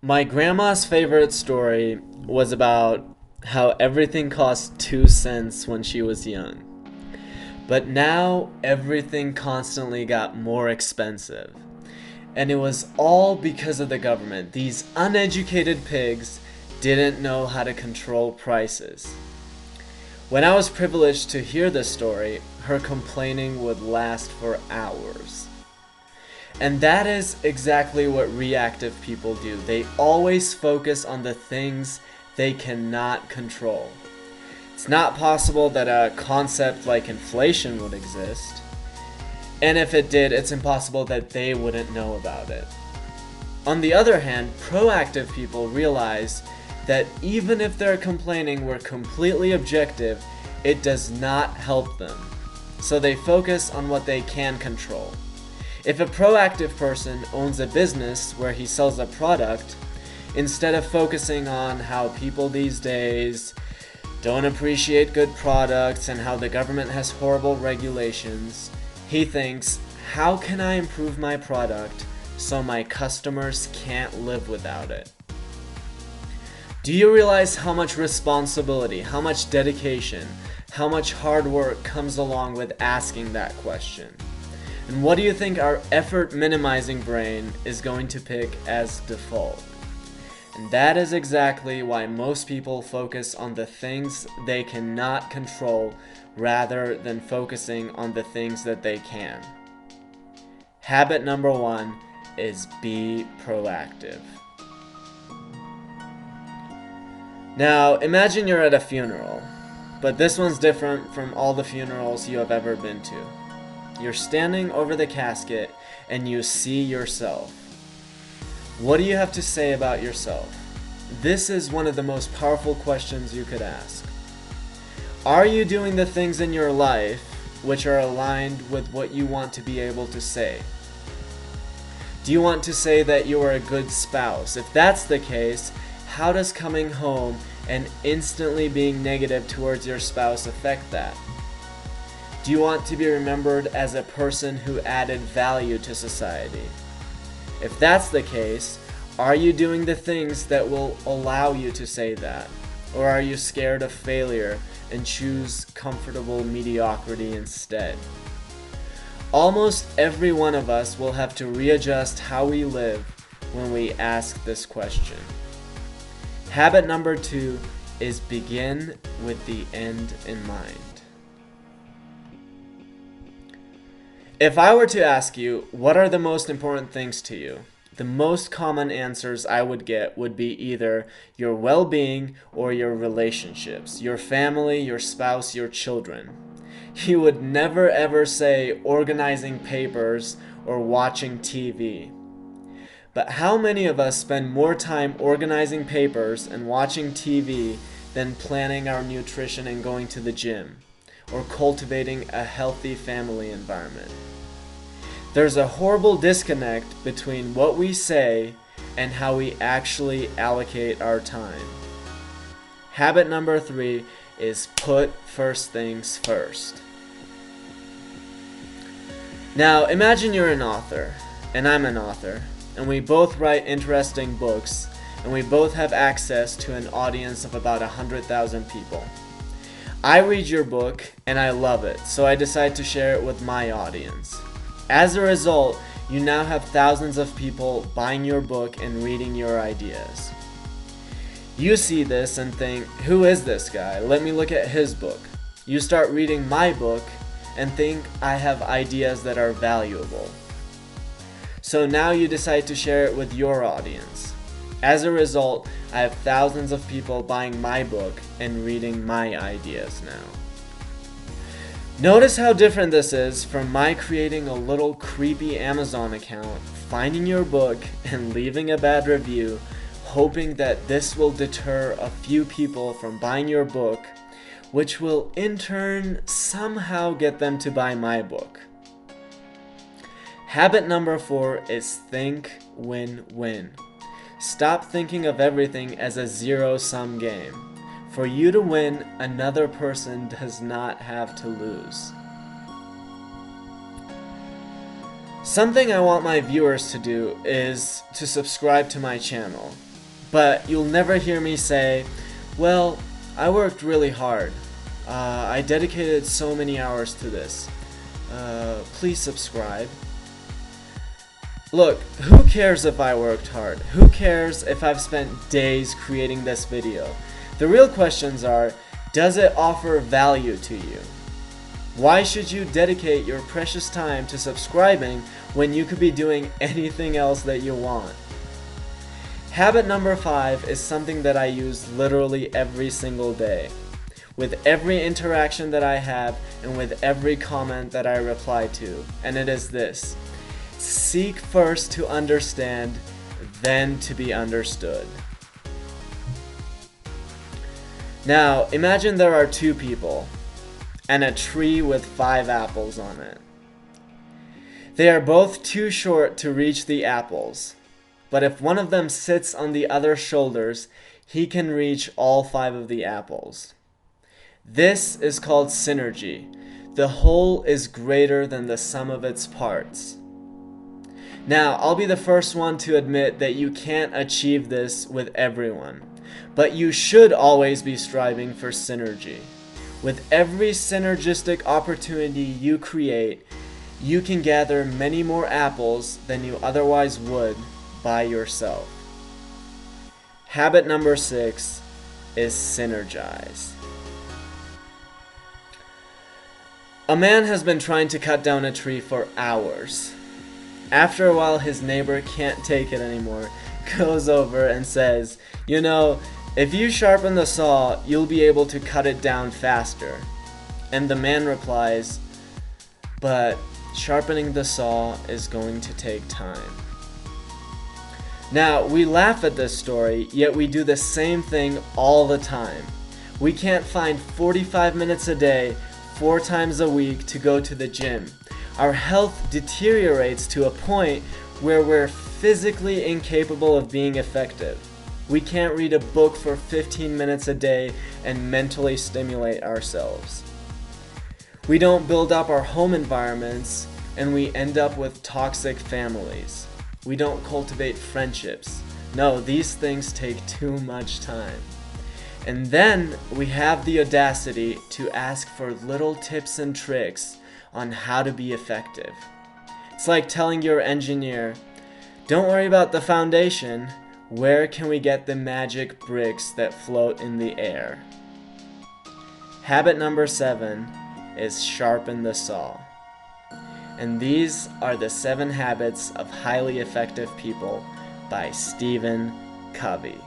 My grandma's favorite story was about how everything cost 2 cents when she was young. But now everything constantly got more expensive. And it was all because of the government. These uneducated pigs didn't know how to control prices. When I was privileged to hear this story, her complaining would last for hours. And that is exactly what reactive people do. They always focus on the things they cannot control. It's not possible that a concept like inflation would exist. And if it did, it's impossible that they wouldn't know about it. On the other hand, proactive people realize that even if their complaining were completely objective, it does not help them. So they focus on what they can control. If a proactive person owns a business where he sells a product, instead of focusing on how people these days don't appreciate good products and how the government has horrible regulations, he thinks, how can I improve my product so my customers can't live without it? Do you realize how much responsibility, how much dedication, how much hard work comes along with asking that question? And what do you think our effort minimizing brain is going to pick as default? And that is exactly why most people focus on the things they cannot control rather than focusing on the things that they can. Habit number 1 is be proactive. Now, imagine you're at a funeral, but this one's different from all the funerals you have ever been to. You're standing over the casket and you see yourself. What do you have to say about yourself? This is one of the most powerful questions you could ask. Are you doing the things in your life which are aligned with what you want to be able to say? Do you want to say that you are a good spouse? If that's the case, how does coming home and instantly being negative towards your spouse affect that? Do you want to be remembered as a person who added value to society? If that's the case, are you doing the things that will allow you to say that? Or are you scared of failure and choose comfortable mediocrity instead? Almost every one of us will have to readjust how we live when we ask this question. Habit number 2 is begin with the end in mind. If I were to ask you, what are the most important things to you? The most common answers I would get would be either your well-being or your relationships, your family, your spouse, your children. You would never ever say organizing papers or watching TV. But how many of us spend more time organizing papers and watching TV than planning our nutrition and going to the gym, or cultivating a healthy family environment? There's a horrible disconnect between what we say and how we actually allocate our time. Habit number 3 is put first things first. Now, imagine you're an author, and I'm an author, and we both write interesting books, and we both have access to an audience of about 100,000 people. I read your book, and I love it, so I decide to share it with my audience. As a result, you now have thousands of people buying your book and reading your ideas. You see this and think, who is this guy? Let me look at his book. You start reading my book and think I have ideas that are valuable. So now you decide to share it with your audience. As a result, I have thousands of people buying my book and reading my ideas now. Notice how different this is from my creating a little creepy Amazon account, finding your book, and leaving a bad review, hoping that this will deter a few people from buying your book, which will in turn somehow get them to buy my book. Habit number 4 is think win-win. Stop thinking of everything as a zero-sum game. For you to win, another person does not have to lose. Something I want my viewers to do is to subscribe to my channel. But you'll never hear me say, well, I worked really hard. I dedicated so many hours to this. Please subscribe. Look, who cares if I worked hard? Who cares if I've spent days creating this video? The real questions are, does it offer value to you? Why should you dedicate your precious time to subscribing when you could be doing anything else that you want? Habit number 5 is something that I use literally every single day. With every interaction that I have and with every comment that I reply to. And it is this: seek first to understand, then to be understood. Now, imagine there are 2 people and a tree with 5 apples on it. They are both too short to reach the apples, but if one of them sits on the other's shoulders, he can reach all 5 of the apples. This is called synergy. The whole is greater than the sum of its parts. Now, I'll be the first one to admit that you can't achieve this with everyone, but you should always be striving for synergy. With every synergistic opportunity you create, you can gather many more apples than you otherwise would by yourself. Habit number 6 is synergize. A man has been trying to cut down a tree for hours. After a while, his neighbor can't take it anymore, goes over and says, "You know, if you sharpen the saw, you'll be able to cut it down faster." And the man replies, "But sharpening the saw is going to take time." Now, we laugh at this story, yet we do the same thing all the time. We can't find 45 minutes a day, 4 times a week to go to the gym. Our health deteriorates to a point where we're physically incapable of being effective. We can't read a book for 15 minutes a day and mentally stimulate ourselves. We don't build up our home environments, and we end up with toxic families. We don't cultivate friendships. No, these things take too much time. And then we have the audacity to ask for little tips and tricks on how to be effective. It's like telling your engineer, "Don't worry about the foundation. Where can we get the magic bricks that float in the air?" Habit number 7 is sharpen the saw. And these are the 7 habits of highly effective people by Stephen Covey.